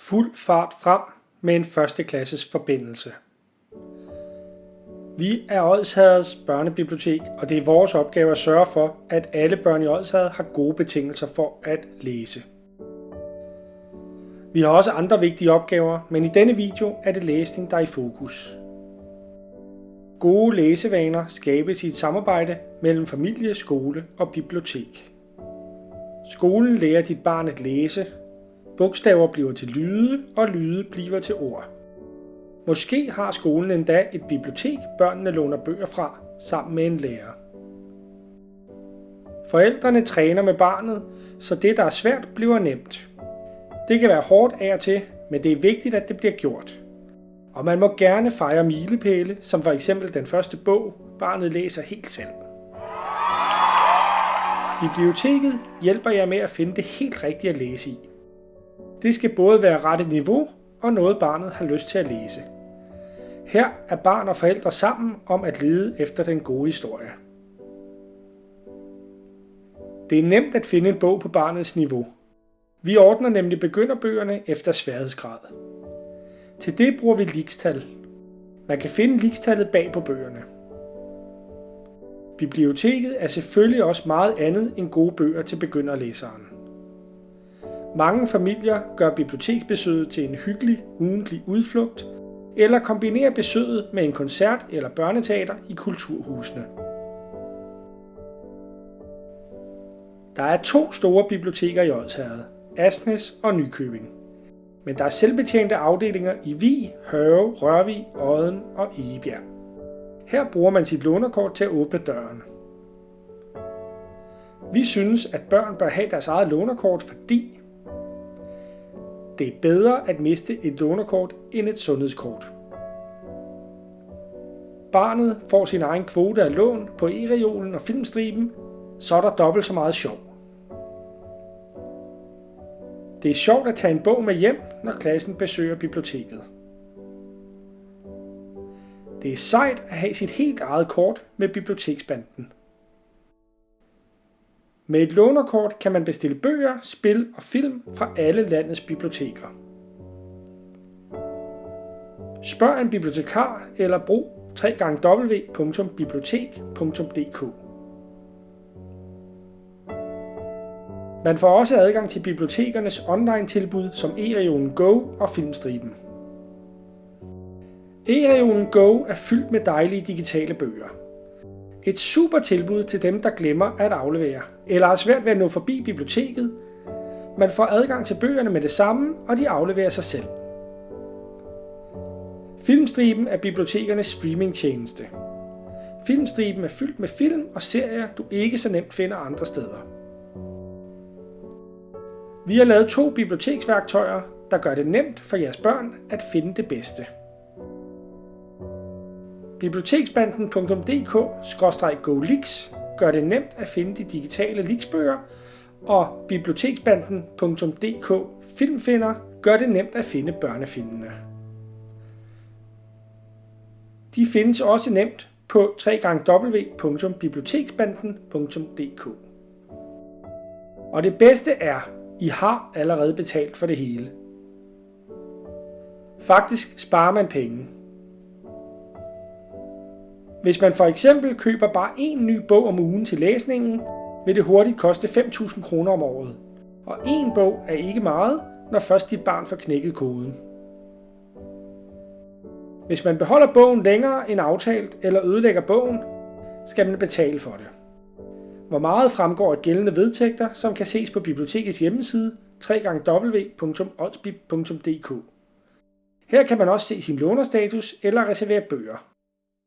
Fuld fart frem med en førsteklasses forbindelse. Vi er Odsherreds børnebibliotek, og det er vores opgave at sørge for, at alle børn i Odsherred har gode betingelser for at læse. Vi har også andre vigtige opgaver, men i denne video er det læsning, der er i fokus. Gode læsevaner skabes i et samarbejde mellem familie, skole og bibliotek. Skolen lærer dit barn at læse. Bogstaver bliver til lyde, og lyde bliver til ord. Måske har skolen endda et bibliotek, børnene låner bøger fra, sammen med en lærer. Forældrene træner med barnet, så det, der er svært, bliver nemt. Det kan være hårdt af og til, men det er vigtigt, at det bliver gjort. Og man må gerne fejre milepæle, som for eksempel den første bog, barnet læser helt selv. Biblioteket hjælper jer med at finde det helt rigtige at læse i. Det skal både være rette niveau og noget barnet har lyst til at læse. Her er barn og forældre sammen om at lede efter den gode historie. Det er nemt at finde en bog på barnets niveau. Vi ordner nemlig begynderbøgerne efter sværhedsgrad. Til det bruger vi ligestal. Man kan finde ligestallet bag på bøgerne. Biblioteket er selvfølgelig også meget andet end gode bøger til begynderlæseren. Mange familier gør biblioteksbesøget til en hyggelig ugentlig udflugt, eller kombinerer besøget med en koncert eller børneteater i kulturhusene. Der er 2 store biblioteker i Odsherred, Asnæs og Nykøbing. Men der er selvbetjente afdelinger i Vig, Hørve, Rørvig, Odden og Egebjerg. Her bruger man sit lånerkort til at åbne døren. Vi synes, at børn bør have deres eget lånerkort, fordi det er bedre at miste et lånerkort end et sundhedskort. Barnet får sin egen kvote af lån på e-reolen og filmstriben, så er der dobbelt så meget sjov. Det er sjovt at tage en bog med hjem, når klassen besøger biblioteket. Det er sejt at have sit helt eget kort med biblioteksbanden. Med et lånerkort kan man bestille bøger, spil og film fra alle landets biblioteker. Spørg en bibliotekar eller brug www.bibliotek.dk. Man får også adgang til bibliotekernes online-tilbud som e-reolen Go og Filmstriben. E-reolen Go er fyldt med dejlige digitale bøger. Et super tilbud til dem, der glemmer at aflevere, eller har svært ved at nå forbi biblioteket. Man får adgang til bøgerne med det samme, og de afleverer sig selv. Filmstriben er bibliotekernes streamingtjeneste. Filmstriben er fyldt med film og serier, du ikke så nemt finder andre steder. Vi har lavet 2 biblioteksværktøjer, der gør det nemt for jeres børn at finde det bedste. Biblioteksbanden.dk/golix gør det nemt at finde de digitale liksbøger, og biblioteksbanden.dk filmfinder gør det nemt at finde børnefilmene. De findes også nemt på www.biblioteksbanden.dk. Og det bedste er, I har allerede betalt for det hele. Faktisk sparer man penge. Hvis man for eksempel køber bare én ny bog om ugen til læsningen, vil det hurtigt koste 5.000 kroner om året. Og én bog er ikke meget, når først dit barn får knækket koden. Hvis man beholder bogen længere end aftalt eller ødelægger bogen, skal man betale for det. Hvor meget fremgår af gældende vedtægter, som kan ses på bibliotekets hjemmeside www.odsbib.dk. Her kan man også se sin lånerstatus eller reservere bøger.